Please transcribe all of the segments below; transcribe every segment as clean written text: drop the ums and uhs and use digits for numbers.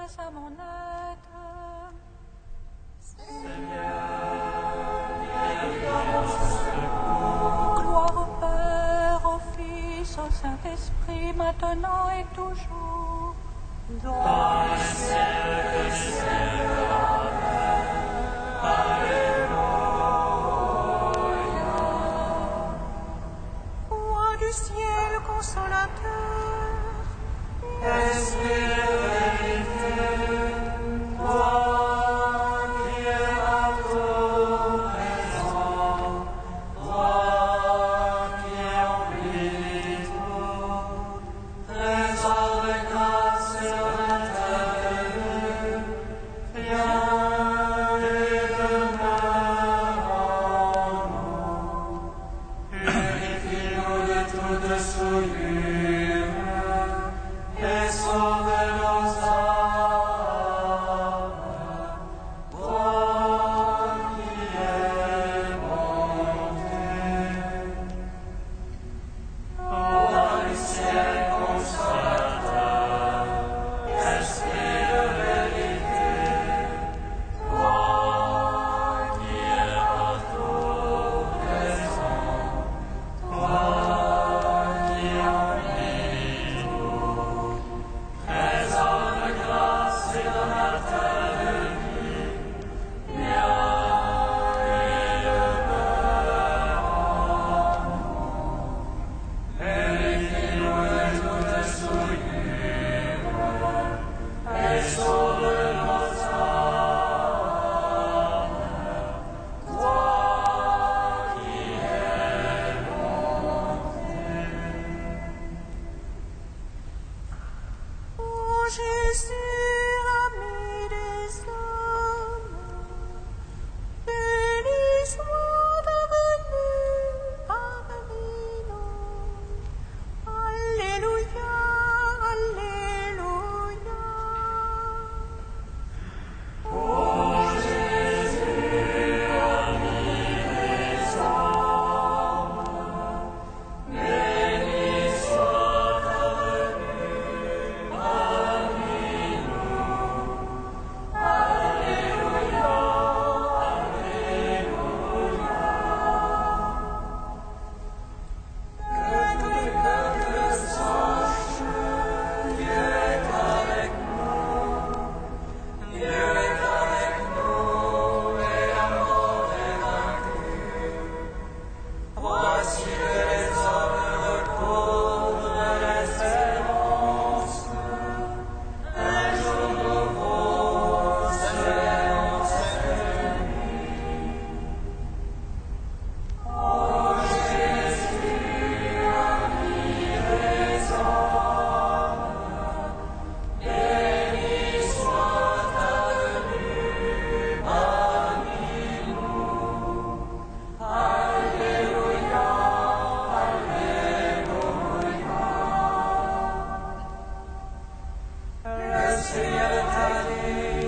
grâce à mon aide. Gloire au Père, au Fils, au Saint-Esprit, maintenant et toujours. Dans les siècles des siècles. Amen. Alléluia. Roi du ciel consolateur, Esprit de vérité, toi qui es présent, toi qui emplis tout, trésor de grâce et de l'éternel, viens et demeure en nous. Purifie-nous de toute souillure et sauve nos âmes, toi qui es monté. Roi du ciel consolateur, Esprit de vérité, toi qui es partout présent, toi qui emplis tout, trésor de grâce et donateur de vie, viens et demeure en nous. Purifie-nous de toute souillure et sauve nos âmes, toi qui es monté. Ô Jésus, ami des hommes, béni soit ta venue parmi nous. Alléluia, Alléluia. Ô Jésus, ami des hommes, béni soit ta venue parmi nous. Alléluia, Alléluia. Que tous les peuples sachent, Dieu est avec nous. Dieu est avec nous et la mort est vaincue. Voici que les hommes recouvrent l'espérance. Un jour nouveau se lève en cette nuit. Ô Jésus, ami des hommes, béni soit ta venue parmi nous. Alléluia, Alléluia. Le Seigneur t'a dit,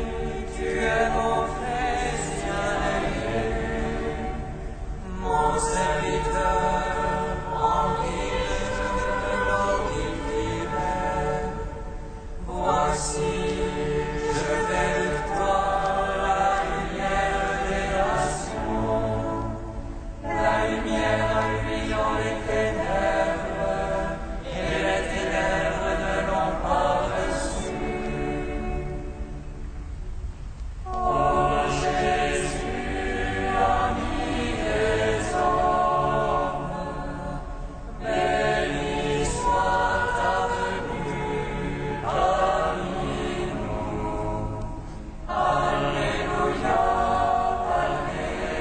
tu es mon fils bien-aimé, mon serviteur, en qui je me glorifierai. Voici, je fais de toi la lumière des nations, la lumière allumant les ténèbres, et les ténèbres ne l'ont pas reçu. Ô Jésus, ami des hommes, béni soit ta venue parmi nous. Alléluia, Alléluia.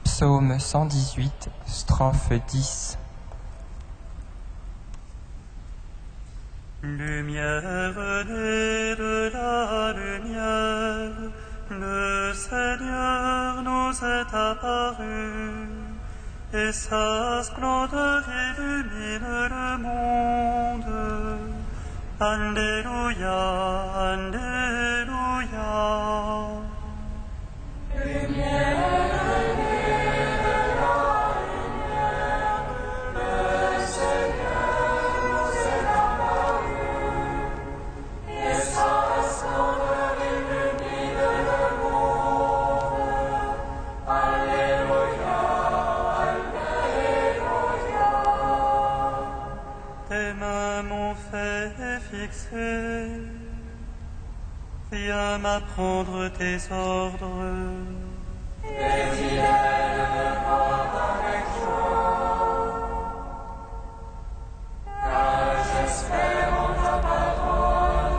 Psaume 118, strophe 10. Lumière née de la lumière, le Seigneur nous est apparu, et sa splendeur illumine le monde. Alléluia, Alléluia. Lumière, le Seigneur nous est fixés. Viens m'apprendre tes ordres. Et dis-les de voir avec joie. Car j'espère en ta parole.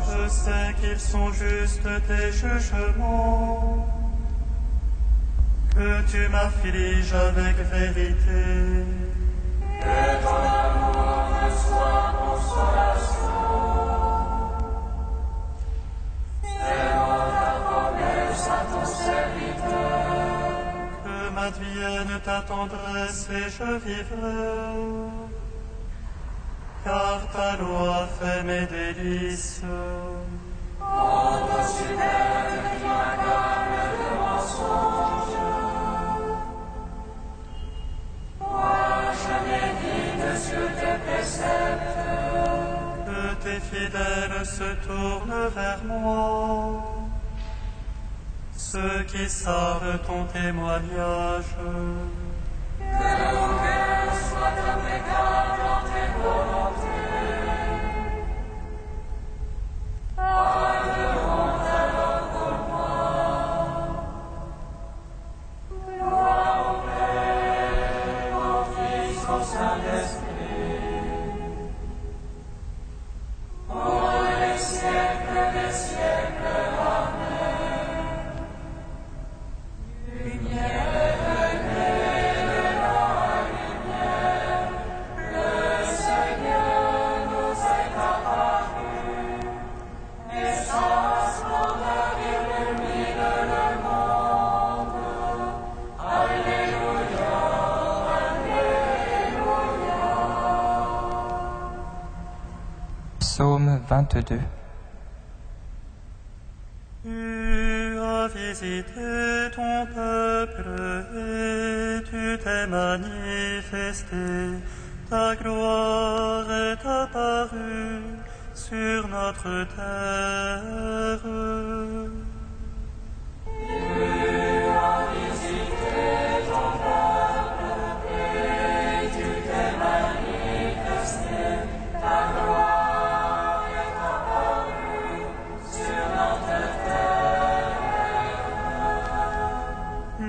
Je sais qu'ils sont justes tes jugements, que tu m'affliges avec vérité. Que ton amour me soit consolation. Fais-moi ta promesse à ton serviteur. Que m'advienne ta tendresse et je vivrai. Car ta loi fait mes délices. Ordre suprême qui m'incarne de mensonge. Moi, je médite sur tes préceptes. Que tes fidèles se tournent vers moi, ceux qui savent ton témoignage. Que mon cœur soit impeccable en tes volontés. Pas de honte alors pour moi. Gloire au Père, au Fils, au Saint-Esprit. Pour les siècles des siècles. Amen. Lumière venez de la lumière, le Seigneur nous est apparu, et sa splendeur illumine le monde. Alléluia, Alléluia. Psaume 22. Tu as visité ton peuple et tu t'es manifesté. Ta gloire est apparue sur notre terre.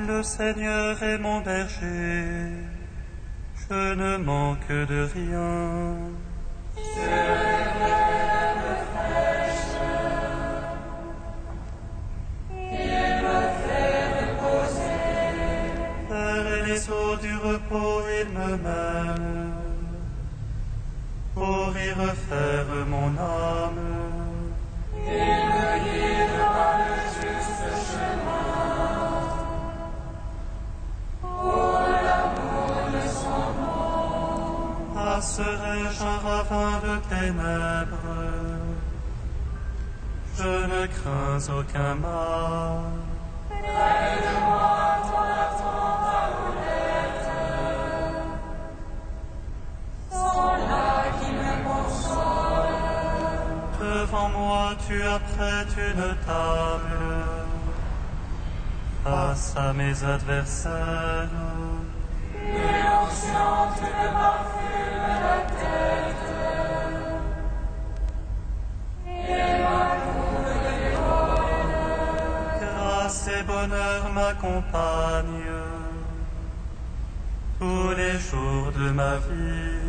Le Seigneur est mon berger, je ne manque de rien. Vers les eaux du repos, il me mène, pour y refaire mon âme. Passerai-je un ravin de ténèbres, je ne crains aucun mal. Devant moi tu apprêtes une table face à mes adversaires. Grâce et bonheur m'accompagnent tous les jours de ma vie.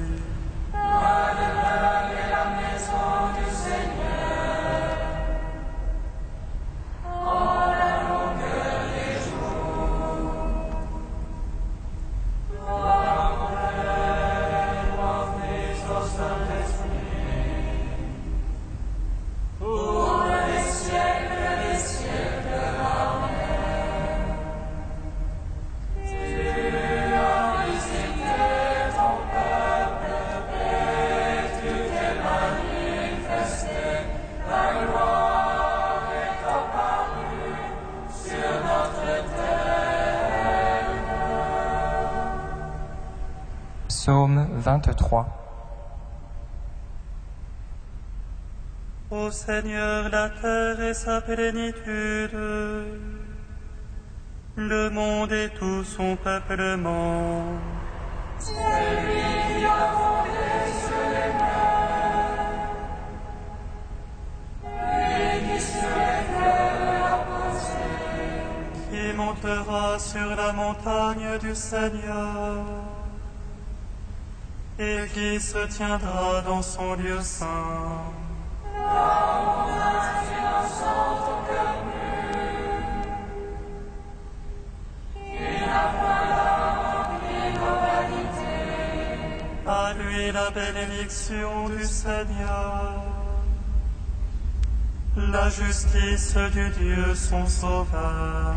Psaume 23. Ô Seigneur, la terre et sa plénitude, le monde et tout son peuplement. C'est lui qui a fondé sur les mers, qui montera sur la montagne du Seigneur et qui se tiendra dans son lieu saint. À lui la bénédiction du Seigneur, la justice du Dieu son sauveur.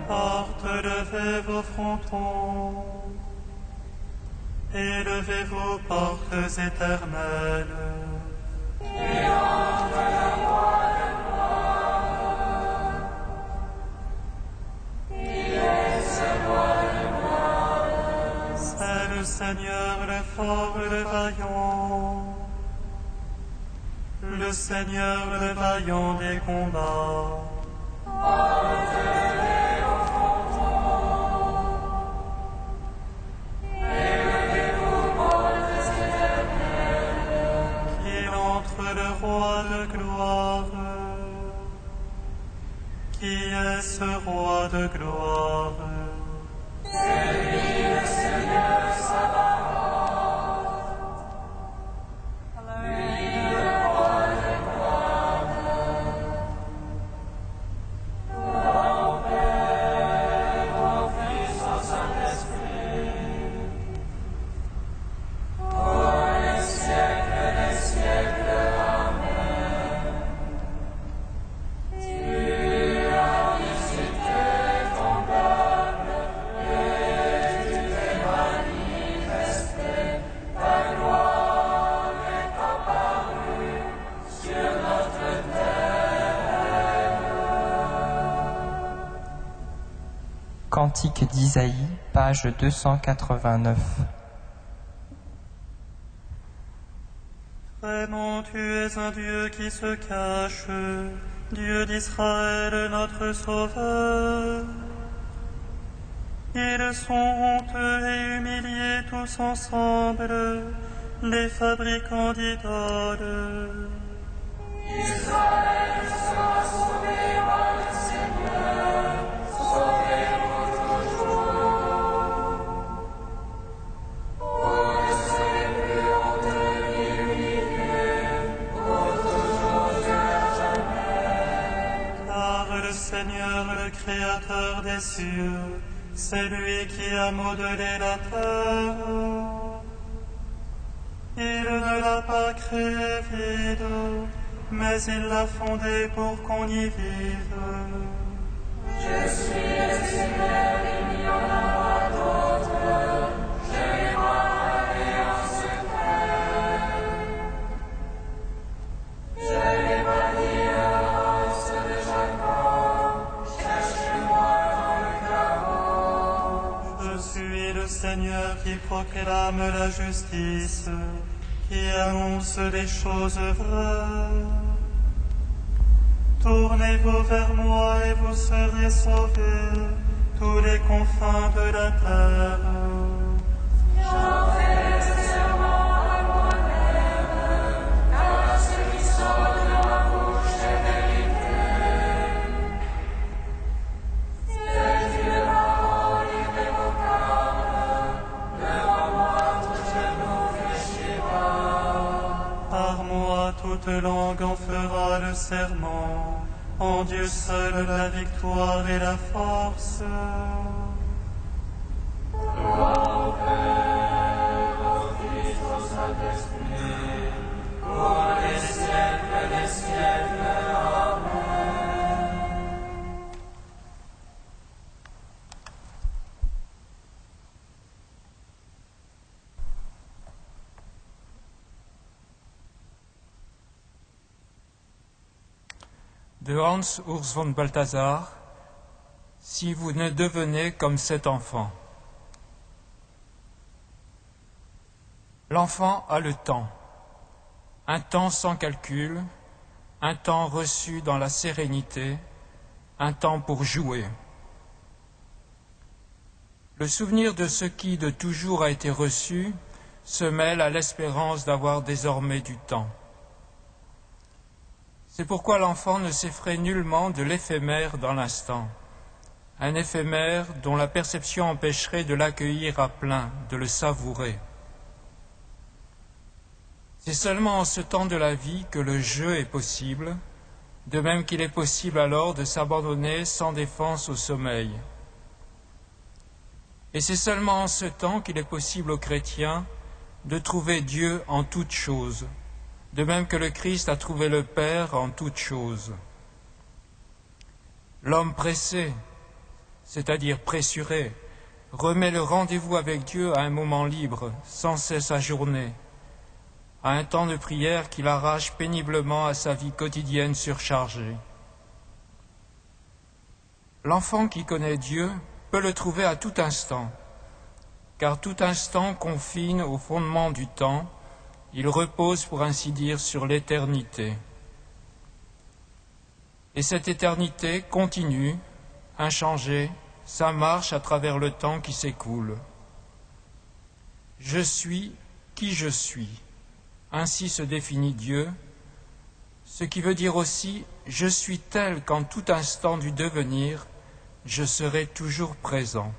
Porte, levez vos frontons, et levez-vous, portes éternelles. C'est le Seigneur le fort, le vaillant, le Seigneur le vaillant des combats. Qu'il entre le roi de gloire. Qui est ce roi de gloire? Cantique d'Isaïe, page 289. Vraiment, tu es un Dieu qui se cache, Dieu d'Israël, notre Sauveur. Ils sont honteux et humiliés tous ensemble, les fabricants d'idoles. Israël sera sauvé par le Seigneur, sauvez-vous toujours. Vous ne serez plus honteux ni humiliés, pour toujours et à jamais. Car le Seigneur, le Créateur des cieux, c'est lui qui a modelé la terre. Il ne l'a pas créée vide, mais il l'a fondée pour qu'on y vive. Je suis le Seigneur, il n'y en a pas d'autre. Je les parlerai en secret. Je les bâtis à la race de Jacob. Cherchez-moi dans le chaos. Je suis le Seigneur qui proclame la justice, qui annonce des choses vraies. Tournez-vous vers moi et vous serez sauvés, tous les confins de la terre. J'en fais serment à moi-même, car ce qui sort de ma bouche est vérité. C'est une parole irrévocable, devant moi tout genou fléchira. Par moi toute langue en fera le serment, en Dieu seul la victoire et la force. Gloire au Père, au Fils, au Saint-Esprit, pour les siècles des siècles. Amen. De Hans Urs von Balthasar, si vous ne devenez comme cet enfant. L'enfant a le temps, un temps sans calcul, un temps reçu dans la sérénité, un temps pour jouer. Le souvenir de ce qui de toujours a été reçu se mêle à l'espérance d'avoir désormais du temps. C'est pourquoi l'enfant ne s'effraie nullement de l'éphémère dans l'instant, un éphémère dont la perception empêcherait de l'accueillir à plein, de le savourer. C'est seulement en ce temps de la vie que le jeu est possible, de même qu'il est possible alors de s'abandonner sans défense au sommeil. Et c'est seulement en ce temps qu'il est possible aux chrétiens de trouver Dieu en toutes choses, de même que le Christ a trouvé le Père en toutes choses. L'homme pressé, c'est-à-dire pressuré, remet le rendez-vous avec Dieu à un moment libre, sans cesse ajourné, à un temps de prière qu'il arrache péniblement à sa vie quotidienne surchargée. L'enfant qui connaît Dieu peut le trouver à tout instant, car tout instant confine au fondement du temps, il repose pour ainsi dire sur l'éternité. Et cette éternité continue, inchangée, sa marche à travers le temps qui s'écoule. Je suis qui je suis. Ainsi se définit Dieu, ce qui veut dire aussi « je suis tel qu'en tout instant du devenir, je serai toujours présent ».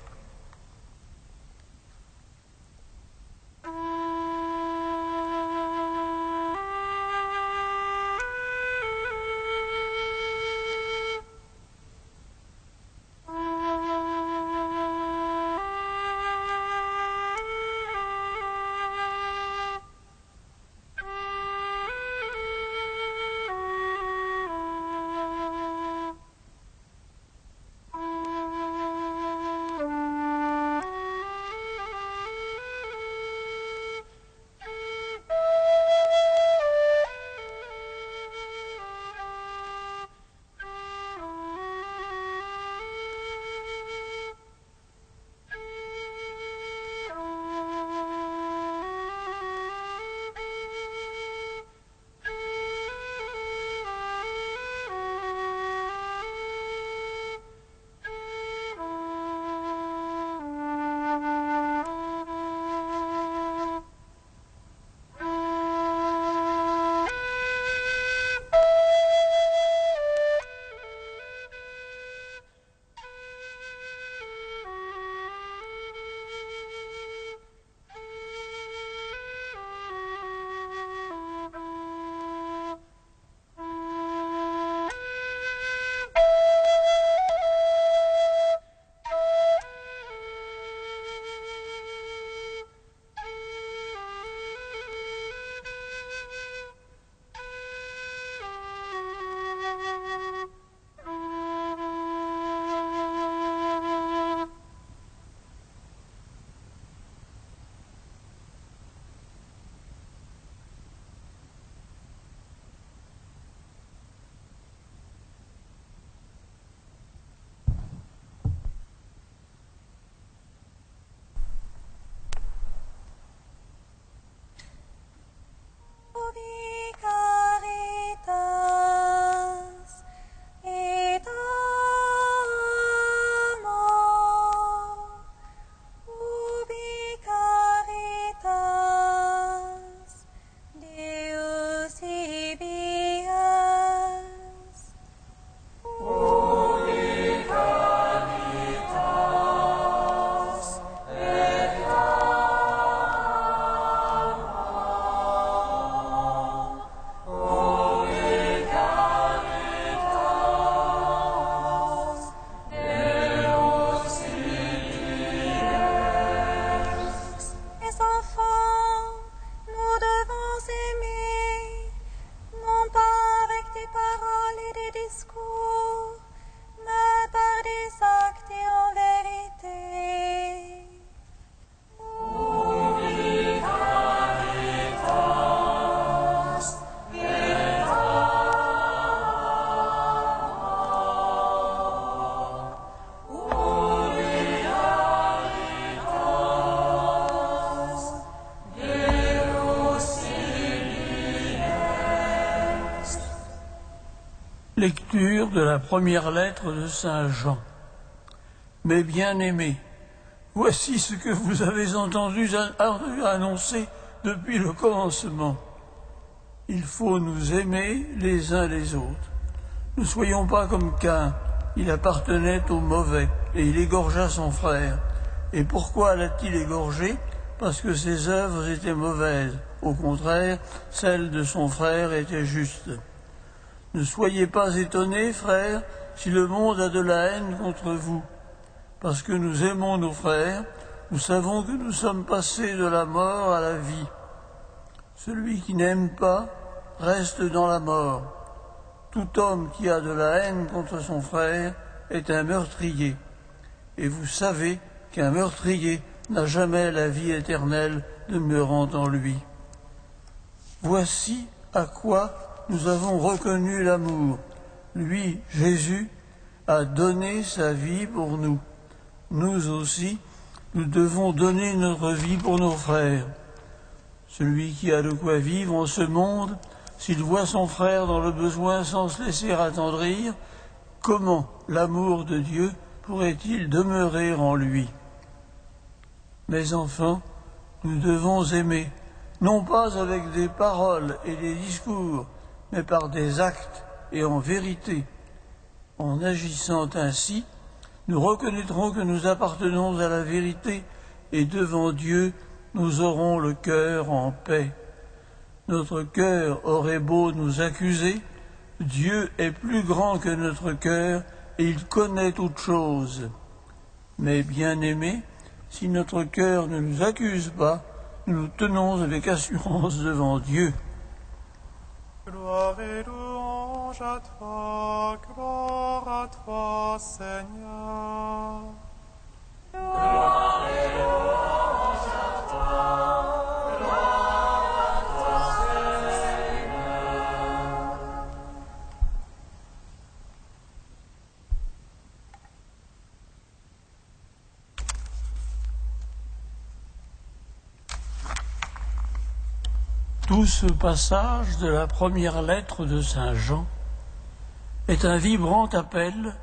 Lecture de la première lettre de Saint Jean. Mes bien-aimés, Voici ce que vous avez entendu annoncer depuis le commencement. Il faut nous aimer les uns les autres. Ne soyons pas comme Caïn. Il appartenait au mauvais et il égorgea son frère. Et pourquoi l'a-t-il égorgé? Parce que ses œuvres étaient mauvaises. Au contraire, celles de son frère étaient justes. Ne soyez pas étonnés, frères, si le monde a de la haine contre vous. Parce que nous aimons nos frères, nous savons que nous sommes passés de la mort à la vie. Celui qui n'aime pas reste dans la mort. Tout homme qui a de la haine contre son frère est un meurtrier. Et vous savez qu'un meurtrier n'a jamais la vie éternelle demeurant en lui. Voici à quoi nous avons reconnu l'amour. Lui, Jésus, a donné sa vie pour nous. Nous aussi, nous devons donner notre vie pour nos frères. Celui qui a de quoi vivre en ce monde, s'il voit son frère dans le besoin sans se laisser attendrir, comment l'amour de Dieu pourrait-il demeurer en lui? Mes enfants, nous devons aimer, non pas avec des paroles et des discours, mais par des actes et en vérité. En agissant ainsi, nous reconnaîtrons que nous appartenons à la vérité et devant Dieu, nous aurons le cœur en paix. Notre cœur aurait beau nous accuser, Dieu est plus grand que notre cœur et il connaît toutes choses. Mais bien-aimés, si notre cœur ne nous accuse pas, nous nous tenons avec assurance devant Dieu. Gloire et louange à toi, gloire à toi, Seigneur. Gloire et louange à toi, gloire à toi, Seigneur. Tout ce passage de la première lettre de Saint Jean est un vibrant appel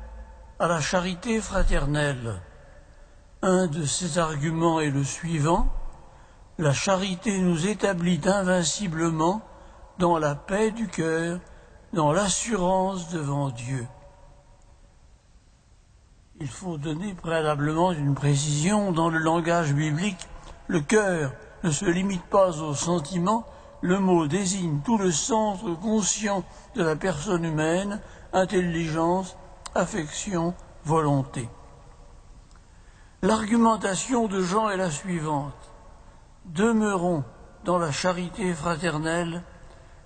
à la charité fraternelle. Un de ses arguments est le suivant: la charité nous établit invinciblement dans la paix du cœur, dans l'assurance devant Dieu. Il faut donner préalablement une précision. Dans le langage biblique, le cœur ne se limite pas aux sentiments. Le mot désigne tout le centre conscient de la personne humaine, intelligence, affection, volonté. L'argumentation de Jean est la suivante: demeurons dans la charité fraternelle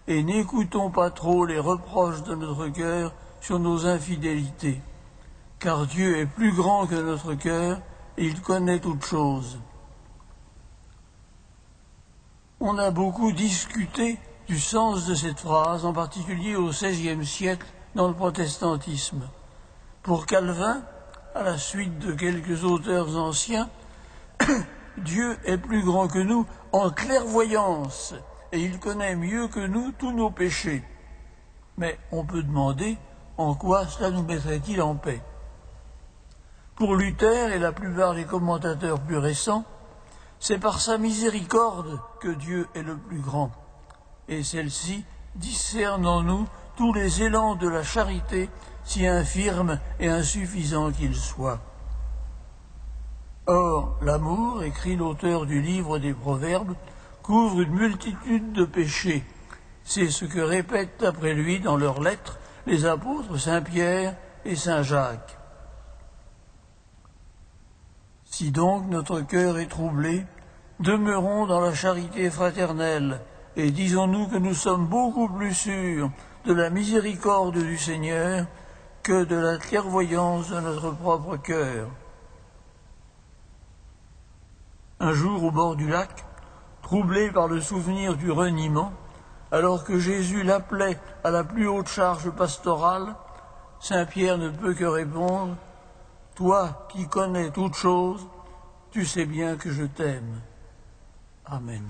et n'écoutons pas trop les reproches de notre cœur sur nos infidélités, car Dieu est plus grand que notre cœur et il connaît toutes choses. On a beaucoup discuté du sens de cette phrase, en particulier au XVIe siècle dans le protestantisme. Pour Calvin, à la suite de quelques auteurs anciens, Dieu est plus grand que nous en clairvoyance et il connaît mieux que nous tous nos péchés. Mais on peut demander en quoi cela nous mettrait-il en paix. Pour Luther et la plupart des commentateurs plus récents, c'est par sa miséricorde que Dieu est le plus grand, et celle-ci discerne en nous tous les élans de la charité, si infirmes et insuffisants qu'ils soient. Or, l'amour, écrit l'auteur du livre des Proverbes, couvre une multitude de péchés. C'est ce que répètent après lui dans leurs lettres les apôtres Saint Pierre et Saint Jacques. Si donc notre cœur est troublé, demeurons dans la charité fraternelle et disons-nous que nous sommes beaucoup plus sûrs de la miséricorde du Seigneur que de la clairvoyance de notre propre cœur. Un jour, au bord du lac, troublé par le souvenir du reniement, alors que Jésus l'appelait à la plus haute charge pastorale, Saint Pierre ne peut que répondre: « Toi qui connais toutes choses, tu sais bien que je t'aime. » Amen.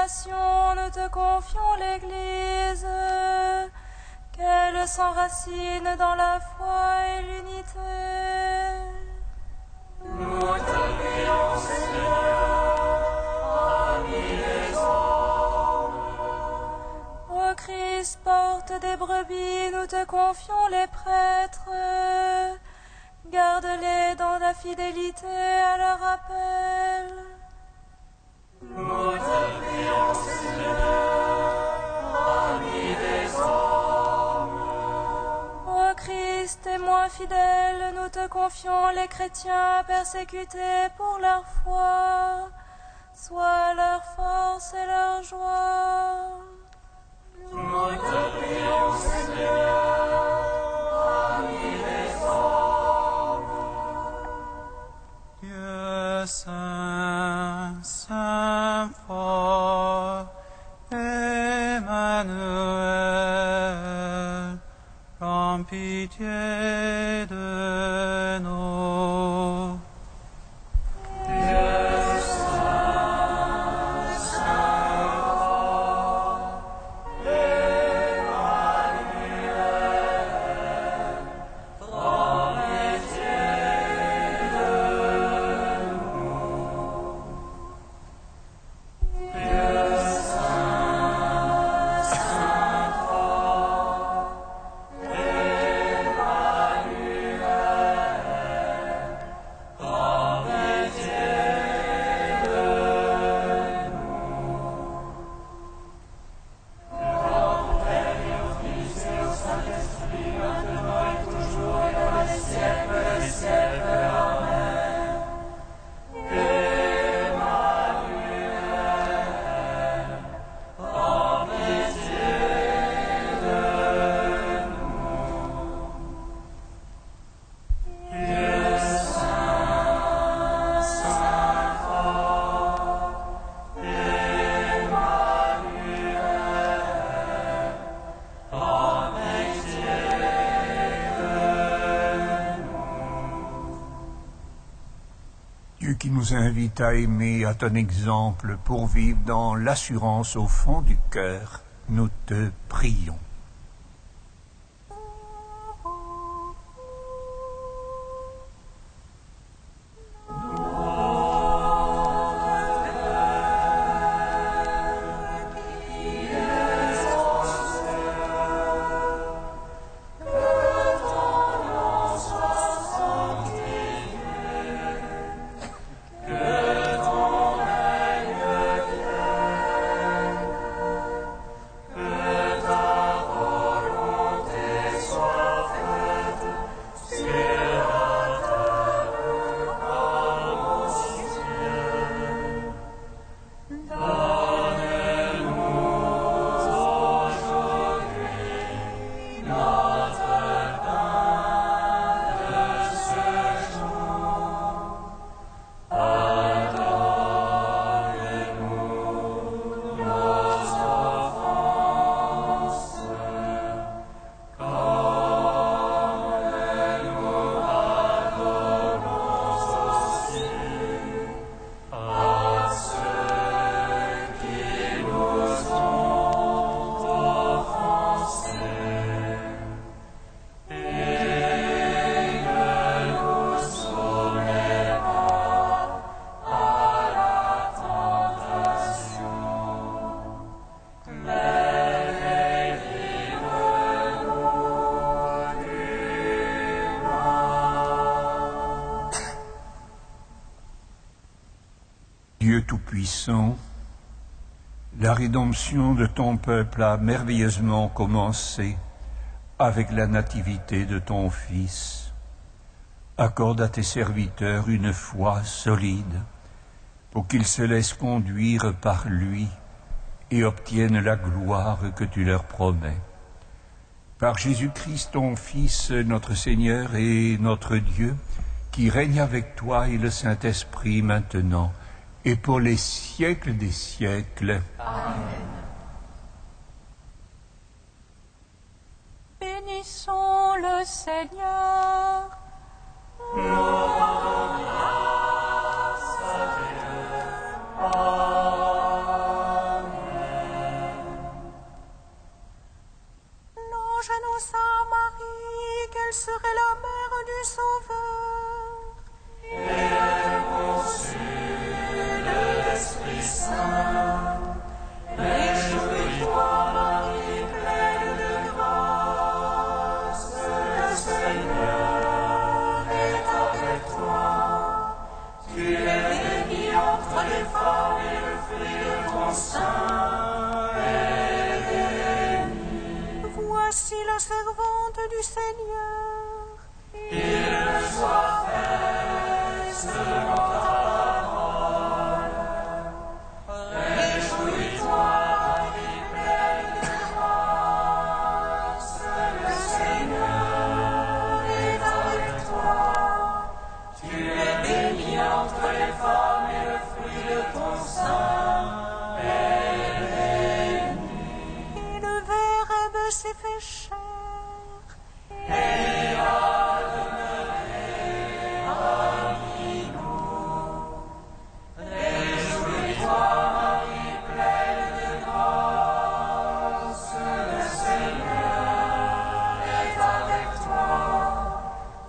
nations, nous te confions l'Église, qu'elle s'enracine dans la foi et l'unité. Nous te prions, Seigneur, ami des hommes. Ô Christ, porte des brebis, nous te confions les prêtres. Garde-les dans la fidélité à leur appel. Nous te prions, Seigneur, ami des hommes. Ô Christ, témoin fidèle, nous te confions les chrétiens persécutés pour leur foi. Sois leur force et leur joie. Nous te prions, Seigneur, ami des hommes. Dieu saint, saint fort, Emmanuel, prends pitié de nous. Dieu saint, saint fort, Emmanuel, prends pitié de nous. Dieu saint, saint fort, Emmanuel, prends pitié de nous. Gloire au Père et au Fils et au Saint-Esprit, maintenant et toujours et dans les siècles des siècles. Amen. Emmanuel, prends pitié de nous. Dieu saint, saint fort, Emmanuel, prends pitié de nous. Dieu qui nous invite à aimer à ton exemple pour vivre dans l'assurance au fond du cœur, nous te prions. Dieu Tout-Puissant, la rédemption de ton peuple a merveilleusement commencé avec la nativité de ton Fils. Accorde à tes serviteurs une foi solide pour qu'ils se laissent conduire par lui et obtiennent la gloire que tu leur promets. Par Jésus-Christ, ton Fils, notre Seigneur et notre Dieu, qui règne avec toi et le Saint-Esprit maintenant et pour les siècles des siècles. Amen. Bénissons le Seigneur. Grâce à Dieu. Amen. du Seigneur. Qu'il soit fait selon ta parole. Réjouis-toi, vie pleine de grâce, le Seigneur est avec toi. Tu es bénie entre les femmes et le fruit de ton sein est béni. Et le Verbe s'est fait chair. Et a demeuré parmi nous. Réjouis-toi, Marie pleine de grâce, le Seigneur est avec toi.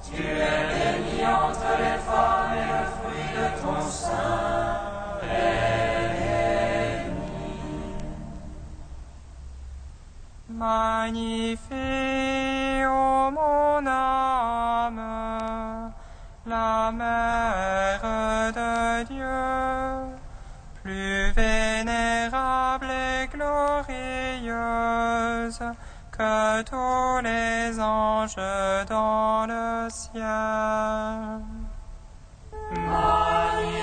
Tu es bénie entre les femmes et le fruit de ton sein est béni. Magnifie, ô mon âme, la mère de Dieu, plus vénérable et glorieuse que tous les anges dans le ciel. Magnifique.